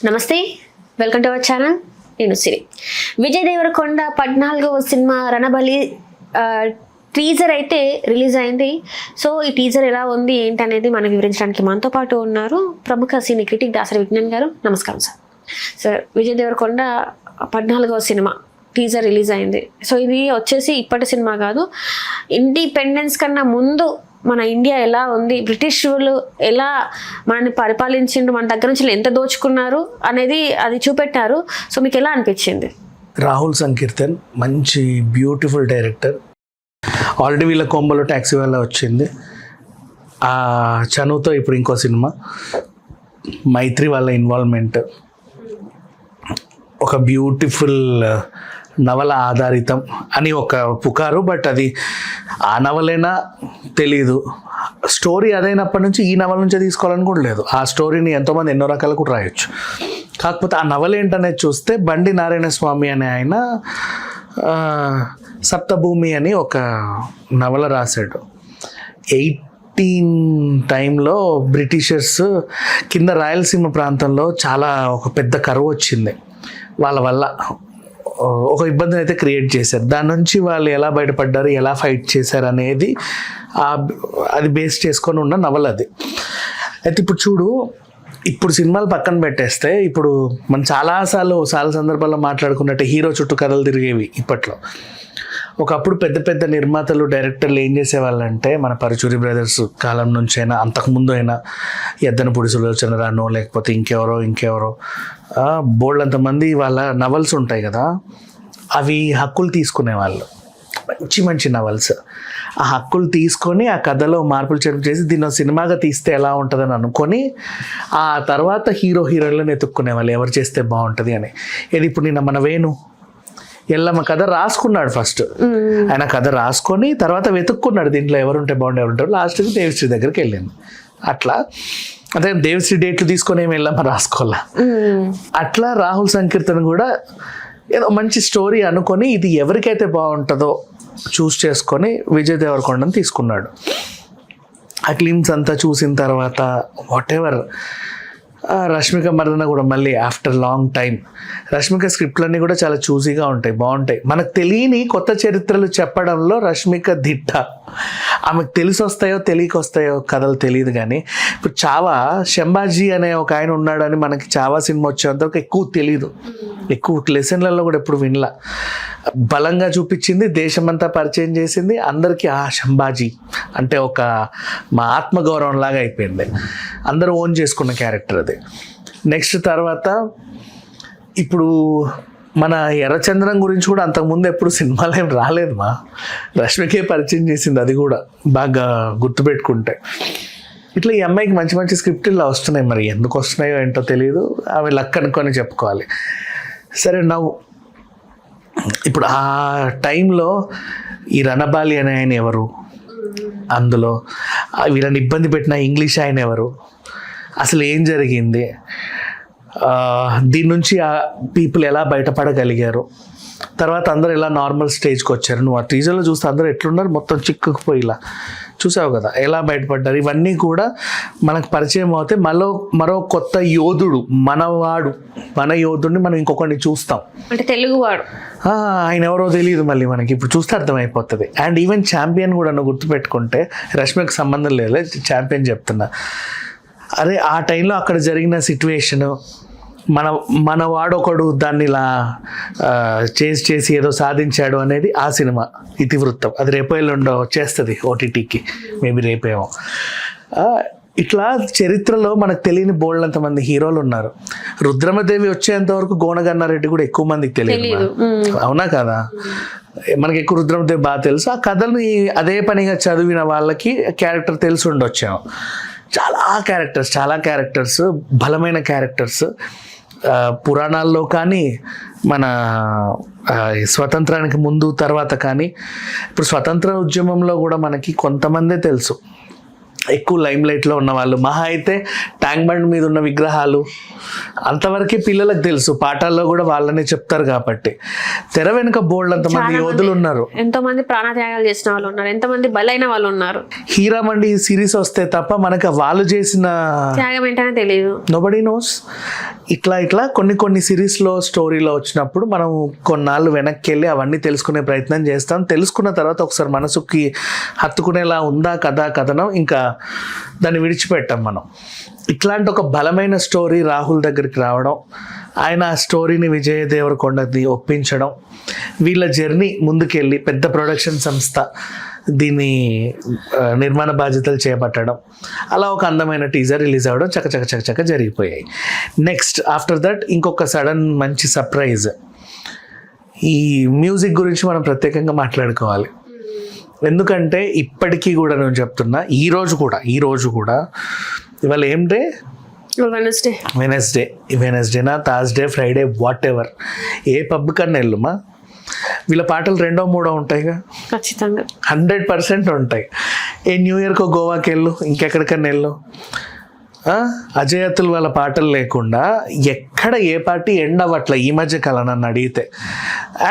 నమస్తే, welcome to our channel. నేను సిరి. విజయ్ దేవరకొండ 14వ సినిమా రణబలి టీజర్ అయితే రిలీజ్ అయింది. సో ఈ టీజర్ ఎలా ఉంది ఏంటి అనేది మనకు వివరించడానికి మనతో పాటు ఉన్నారు ప్రముఖ సినీ క్రిటిక్ దాసరి విజ్ఞాన్ గారు. నమస్కారం సార్. సార్, విజయ్ దేవరకొండ 14వ సినిమా టీజర్ రిలీజ్ అయింది. సో ఇది వచ్చేసి ఇప్పటి సినిమా కాదు, ఇండిపెండెన్స్ కన్నా ముందు మన ఇండియా ఎలా ఉంది, బ్రిటిష్ వాళ్ళు ఎలా మనల్ని పరిపాలించిండు, మన దగ్గర నుంచి ఎంత దోచుకున్నారు అనేది అది చూపెట్టారు. సో మీకు ఎలా అనిపించింది? రాహుల్ సంకీర్తన్ మంచి బ్యూటిఫుల్ డైరెక్టర్. ఆల్రెడీ వీళ్ళ కొంబలో ట్యాక్సీ వల్ల వచ్చింది. ఆ చనువుతో ఇప్పుడు ఇంకో సినిమా మైత్రి వాళ్ళ ఇన్వాల్వ్మెంట్, ఒక బ్యూటిఫుల్ నవల ఆధారితం అని ఒక పుకారు. బట్ అది ఆ నవలేనా తెలీదు. స్టోరీ అదైనప్పటి నుంచి ఈ నవల నుంచే తీసుకోవాలని కూడా లేదు. ఆ స్టోరీని ఎంతోమంది ఎన్నో రకాలు కూడా రాయొచ్చు. కాకపోతే ఆ నవల ఏంటనేది చూస్తే బండి నారాయణ స్వామి అనే ఆయన సప్తభూమి అని ఒక నవల రాశాడు. 18 టైంలో బ్రిటిషర్స్ కింద రాయలసీమ ప్రాంతంలో చాలా ఒక పెద్ద కరువు వచ్చింది. వాళ్ళ వల్ల ఒక ఇబ్బందిని అయితే క్రియేట్ చేశారు. దాని నుంచి వాళ్ళు ఎలా బయటపడ్డారు, ఎలా ఫైట్ చేశారు అనేది అది బేస్ చేసుకొని ఉన్న నవల అది. అయితే ఇప్పుడు చూడు, ఇప్పుడు సినిమాలు పక్కన పెట్టేస్తే ఇప్పుడు మనం చాలా సందర్భాల్లో మాట్లాడుకున్నట్టు హీరో చుట్టూ కథలు తిరిగేవి ఇప్పట్లో. ఒకప్పుడు పెద్ద పెద్ద నిర్మాతలు డైరెక్టర్లు ఏం చేసేవాళ్ళంటే, మన పరుచూరి బ్రదర్స్ కాలం నుంచి అయినా అంతకుముందు అయినా ఎద్దనపూడి సులోచనరానో లేకపోతే ఇంకెవరో బోల్డంతమంది వాళ్ళ నవల్స్ ఉంటాయి కదా, అవి హక్కులు తీసుకునేవాళ్ళు. మంచి నవల్స్. ఆ హక్కులు తీసుకొని ఆ కథలో మార్పులు చేర్పులు చేసి దీన్ని సినిమాగా తీస్తే ఎలా ఉంటుందని అనుకొని ఆ తర్వాత హీరోయిన్లను ఎత్తుక్కునేవాళ్ళు, ఎవరు చేస్తే బాగుంటుంది అని. ఇది ఇప్పుడు నిన్న మన వేణు ఎల్లమ్మ కథ రాసుకున్నాడు. ఫస్ట్ ఆయన కథ రాసుకొని తర్వాత వెతుక్కున్నాడు దీంట్లో ఎవరుంటే ఎవరుంటారు. లాస్ట్కి దేవిశ్రీ దగ్గరికి వెళ్ళింది. అట్లా అదే దేవిశ్రీ డేట్లు తీసుకొని ఏమి ఎల్లమ్మ రాసుకోవాలా. అట్లా రాహుల్ సంకీర్తన్ కూడా ఏదో మంచి స్టోరీ అనుకొని ఇది ఎవరికైతే బాగుంటుందో చూస్ చేసుకొని విజయ్ దేవరకొండని తీసుకున్నాడు. ఆ క్లిమ్స్ అంతా చూసిన తర్వాత వాట్ ఎవర్, రష్మిక మర్దన కూడా మళ్ళీ ఆఫ్టర్ లాంగ్ టైం. రష్మిక స్క్రిప్ట్లన్నీ కూడా చాలా చూసీగా ఉంటాయి, బాగుంటాయి. మనకు తెలియని కొత్త చరిత్రలు చెప్పడంలో రష్మిక దిట్ట. ఆమెకు తెలిసి వస్తాయో తెలియకొస్తాయో కథలు తెలియదు. కానీ ఇప్పుడు చావా శంభాజీ అనే ఒక ఆయన ఉన్నాడని మనకి చావా సినిమా వచ్చేంతవరకు ఎక్కువ తెలియదు. ఎక్కువ లెసన్లలో కూడా ఎప్పుడు వినలా. బలంగా చూపించింది, దేశమంతా పరిచయం చేసింది అందరికీ. ఆ శంభాజీ అంటే ఒక మా ఆత్మగౌరవం లాగా అయిపోయింది. అందరూ ఓన్ చేసుకున్న క్యారెక్టర్ అది. నెక్స్ట్ తర్వాత ఇప్పుడు మన ఎర్రచంద్రం గురించి కూడా అంతకుముందు ఎప్పుడు సినిమాలు ఏం రాలేదు. మా రష్మికే పరిచయం చేసింది, అది కూడా బాగా గుర్తుపెట్టుకుంటే. ఇట్లా ఈ అమ్మాయికి మంచి స్క్రిప్ట్ ఇలా వస్తున్నాయి. మరి ఎందుకు వస్తున్నాయో ఏంటో తెలియదు. అవి లక్ అనుకొని చెప్పుకోవాలి. సరే, ఇప్పుడు ఆ టైంలో ఈ రణబాలి అనే ఆయన ఎవరు, అందులో వీళ్ళని ఇబ్బంది పెట్టిన ఇంగ్లీష్ ఆయన ఎవరు, అసలు ఏం జరిగింది, దీని నుంచి ఆ పీపుల్ ఎలా బయటపడగలిగారు, తర్వాత అందరూ ఎలా నార్మల్ స్టేజ్కి వచ్చారు. నువ్వు ఆ టీజర్లో చూస్తే అందరూ ఎట్లున్నారు, మొత్తం చిక్కుకుపోయిలా చూసావు కదా, ఎలా బయటపడ్డారు. ఇవన్నీ కూడా మనకు పరిచయం అవుతే మరో కొత్త యోధుడు, మన యోధుడిని మనం ఇంకొకరిని చూస్తాం. అంటే తెలుగువాడు ఆయన ఎవరో తెలియదు, మళ్ళీ మనకి ఇప్పుడు చూస్తే అర్థమైపోతుంది. అండ్ ఈవెన్ ఛాంపియన్ కూడా నువ్వు గుర్తుపెట్టుకుంటే, రష్మికి సంబంధం లేదు, ఛాంపియన్ చెప్తున్నా. అరే ఆ టైంలో అక్కడ జరిగిన సిచ్యువేషను, మన వాడొకడు దాన్ని ఇలా చేసి ఏదో సాధించాడు అనేది ఆ సినిమా ఇతివృత్తం. అది రేపో ఎల్లుండో వచ్చేస్తుంది ఓటీటీకి, మేబీ రేపేమో. ఇట్లా చరిత్రలో మనకు తెలియని బోల్డంత మంది హీరోలు ఉన్నారు. రుద్రమదేవి వచ్చేంత వరకు గోనగన్నారెడ్డి కూడా ఎక్కువ మందికి తెలియదు, అవునా కదా. మనకి ఎక్కువ రుద్రమదేవి బాగా తెలుసు. ఆ కథల్ని అదే పనిగా చదివిన వాళ్ళకి క్యారెక్టర్ తెలిసి ఉండొచ్చాము. చాలా క్యారెక్టర్స్ బలమైన క్యారెక్టర్స్ పురాణాల్లో కానీ, మన స్వతంత్రానికి ముందు తర్వాత కానీ. ఇప్పుడు స్వతంత్ర ఉద్యమంలో కూడా మనకి కొంతమందే తెలుసు. ఎక్కువ లైమ్ లైట్లో ఉన్న వాళ్ళు, మహా అయితే ట్యాంక్ బండ్ మీద ఉన్న విగ్రహాలు అంతవరకే పిల్లలకు తెలుసు. పాఠాల్లో కూడా వాళ్ళనే చెప్తారు కాబట్టి. తెర వెనుక బోల్డ్ అంతమంది యోధులు ఉన్నారు, ఎంతో మంది ప్రాణత్యాగాలు చేసిన వాళ్ళు ఉన్నారు, ఎంతమంది బలైన వాళ్ళు ఉన్నారు. హీరామండి సిరీస్ వస్తే తప్ప మనకు వాళ్ళు చేసిన త్యాగం ఏంటనే తెలియదు. Nobody nose. ఇట్లా కొన్ని సిరీస్లో స్టోరీలో వచ్చినప్పుడు మనం కొన్నాళ్ళు వెనక్కి వెళ్ళి అవన్నీ తెలుసుకునే ప్రయత్నం చేస్తాం. తెలుసుకున్న తర్వాత ఒకసారి మనసుకి హత్తుకునేలా ఉందా కథనం, ఇంకా దాన్ని విడిచిపెట్టాం మనం. ఇట్లాంటి ఒక బలమైన స్టోరీ రాహుల్ దగ్గరికి రావడం, ఆయన ఆ స్టోరీని విజయ్ దేవరకొండని ఒప్పించడం, వీళ్ళ జర్నీ ముందుకెళ్ళి పెద్ద ప్రొడక్షన్ సంస్థ దీన్ని నిర్మాణ బాధ్యతలు చేపట్టడం, అలా ఒక అందమైన టీజర్ రిలీజ్ అవ్వడం చక్క జరిగిపోయాయి. నెక్స్ట్ ఆఫ్టర్ దట్ ఇంకొక సడన్ మంచి సర్ప్రైజ్. ఈ మ్యూజిక్ గురించి మనం ప్రత్యేకంగా మాట్లాడుకోవాలి. ఎందుకంటే ఇప్పటికీ కూడా నేను చెప్తున్నా, ఈ రోజు కూడా ఇవాళ ఏం డే? వెనస్డేనా, థర్స్డే, ఫ్రైడే, వాట్ ఎవర్, ఏ పబ్ కన్నా వెళ్ళుమా, వీళ్ళ పాటలు 2వ 3వ ఉంటాయిగా, ఖచ్చితంగా 100% ఉంటాయి. ఏ న్యూ ఇయర్కో గోవాకి వెళ్ళు, ఇంకెక్కడికన్నా వెళ్ళు, అజయ్ అతుల్ వాళ్ళ పాటలు లేకుండా ఎక్కడ ఏ పార్టీ ఎండ్ అవ్వట్ల ఈ మధ్య కాలం నన్ను అడిగితే.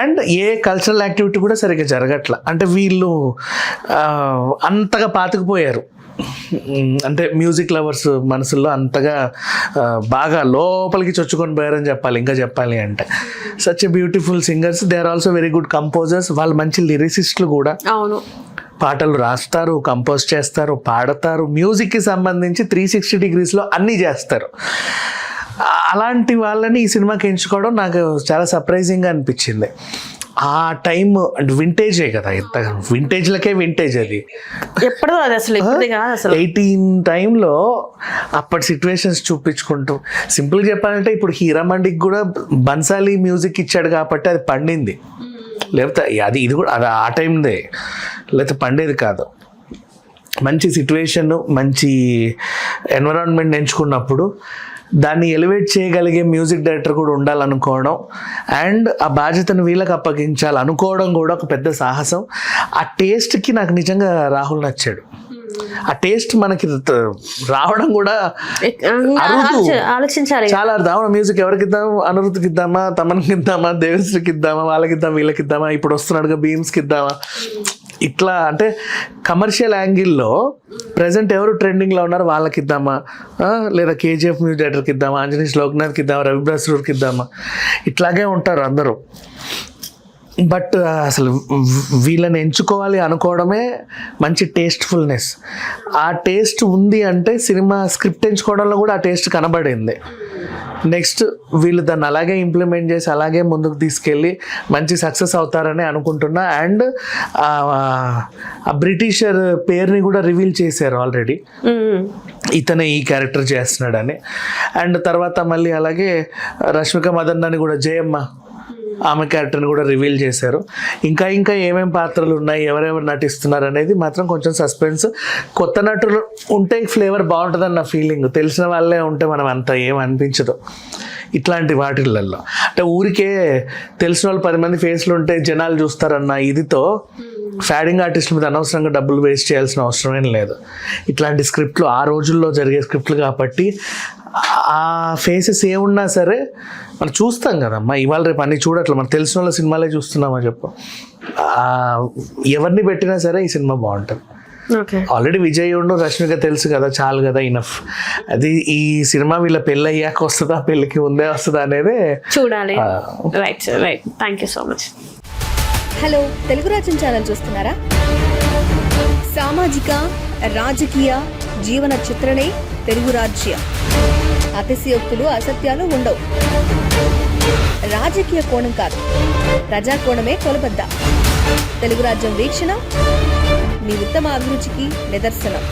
అండ్ ఏ కల్చరల్ యాక్టివిటీ కూడా సరిగ్గా జరగట్ల. అంటే వీళ్ళు అంతగా పాతుకుపోయారు, అంటే మ్యూజిక్ లవర్స్ మనసుల్లో అంతగా బాగా లోపలికి చొచ్చుకొని పోయారని చెప్పాలి. ఇంకా చెప్పాలి అంటే such a beautiful singers, they are also very good composers. వాళ్ళు మంచి లిరిసిస్టులు కూడా. అవును, పాటలు రాస్తారు, కంపోజ్ చేస్తారు, పాడతారు, మ్యూజిక్కి సంబంధించి 360 degreesలో అన్నీ చేస్తారు. అలాంటి వాళ్ళని ఈ సినిమాకి ఎంచుకోవడం నాకు చాలా సర్ప్రైజింగ్గా అనిపించింది. ఆ టైం అంటే వింటేజే కదా, ఎంత వింటేజ్లకే వింటేజ్ అది. ఎప్పుడో అది అసలు 18 టైంలో అప్పటి సిచ్యువేషన్స్ చూపించుకుంటూ. సింపుల్గా చెప్పాలంటే ఇప్పుడు హీరామండికి కూడా బన్సాలి మ్యూజిక్ ఇచ్చాడు కాబట్టి అది పండింది. లేకపోతే ఇది కూడా అది ఆ టైందే, లేకపోతే పండేది కాదు. మంచి సిచ్యువేషన్, మంచి ఎన్విరాన్మెంట్ ఎంచుకున్నప్పుడు దాన్ని ఎలివేట్ చేయగలిగే మ్యూజిక్ డైరెక్టర్ కూడా ఉండాలనుకోవడం, అండ్ ఆ బాధ్యతను వీళ్ళకి అప్పగించాలనుకోవడం కూడా ఒక పెద్ద సాహసం. ఆ టేస్ట్కి నాకు నిజంగా రాహుల్ నచ్చాడు. ఆ టేస్ట్ మనకి రావడం కూడా ఆలోచించాలి. చాలా అర్థం. మ్యూజిక్ ఎవరికి ఇద్దాం? అనిరుద్కి ఇద్దామా, తమన్కి ఇద్దామా, దేవిశ్రీకి ఇద్దామా, వాళ్ళకిద్దాం, వీళ్ళకిద్దామా, ఇప్పుడు వస్తున్నాడుగా భీమ్స్కి ఇద్దామా, ఇట్లా అంటే కమర్షియల్ యాంగిల్లో ప్రజెంట్ ఎవరు ట్రెండింగ్లో ఉన్నారో వాళ్ళకి ఇద్దామా, లేదా కేజీఎఫ్ మ్యూజిక్ డైరెక్టర్కి ఇద్దామా, అంజనీష్ లోక్నాథ్కి ఇద్దామా, రవి బ్రస్రూర్కి ఇద్దామా, ఇట్లాగే ఉంటారు అందరూ. బట్ అసలు వీళ్ళని ఎంచుకోవాలి అనుకోవడమే మంచి టేస్ట్ఫుల్నెస్. ఆ టేస్ట్ ఉంది అంటే సినిమా స్క్రిప్ట్ ఎంచుకోవడంలో కూడా ఆ టేస్ట్ కనబడింది. నెక్స్ట్ వీళ్ళు దాన్ని అలాగే ఇంప్లిమెంట్ చేసి అలాగే ముందుకు తీసుకెళ్ళి మంచి సక్సెస్ అవుతారని అనుకుంటున్నా. అండ్ ఆ బ్రిటిషర్ పేరుని కూడా రివీల్ చేశారు ఆల్రెడీ, ఇతనే ఈ క్యారెక్టర్ చేస్తున్నాడని. అండ్ తర్వాత మళ్ళీ అలాగే రష్మిక మదన్ అని కూడా జయమ్మ, ఆమె క్యారెక్టర్ని కూడా రివీల్ చేశారు. ఇంకా ఏమేం పాత్రలు ఉన్నాయి, ఎవరెవరు నటిస్తున్నారు అనేది మాత్రం కొంచెం సస్పెన్స్. కొత్త నటులు ఉంటే ఫ్లేవర్ బాగుంటుందని నా ఫీలింగ్. తెలిసిన వాళ్ళే ఉంటే మనం అంత ఏం అనిపించదు ఇట్లాంటి వాటిల్లో. అంటే ఊరికే తెలిసిన వాళ్ళు 10 మంది ఫేస్లు ఉంటే జనాలు చూస్తారన్న ఇదితో ఫ్యాడింగ్ ఆర్టిస్టుల మీద అనవసరంగా డబ్బులు వేస్ట్ చేయాల్సిన అవసరమేం లేదు. ఇట్లాంటి స్క్రిప్ట్లు ఆ రోజుల్లో జరిగే స్క్రిప్ట్లు కాబట్టి ఆ ఫేసెస్ ఏమున్నా సరే మనం చూస్తాం కదమ్మా. ఇవాళ రేపు అన్ని చూడట్లే, మనం తెలిసిన వాళ్ళ సినిమాలే చూస్తున్నామా చెప్పు. ఎవరిని పెట్టినా సరే ఈ సినిమా బాగుంటుంది. ఆల్రెడీ విజయ్ ఉండు, రష్మిక తెలుసు కదా, చాలు కదా, ఇనఫ్. అది ఈ సినిమా వీళ్ళ పెళ్ళి అయ్యాక వస్తుందా, పెళ్ళికి ముందే వస్తుందా అనేది చూడాలి. Right right, thank you so much. Hello, Telugu రాజ్యం ఛానల్ చూస్తున్నారా? సామాజిక, రాజకీయ, జీవన చిత్రణే తెలుగు రాజ్యం. అతిశయోక్తులు, అసత్యాలు ఉండవు. రాజకీయ కోణం కాదు, ప్రజా కోణమే కొలబద్ద. తెలుగు రాజ్యం వీక్షణ మీ ఉత్తమ అభిరుచికి నిదర్శనం.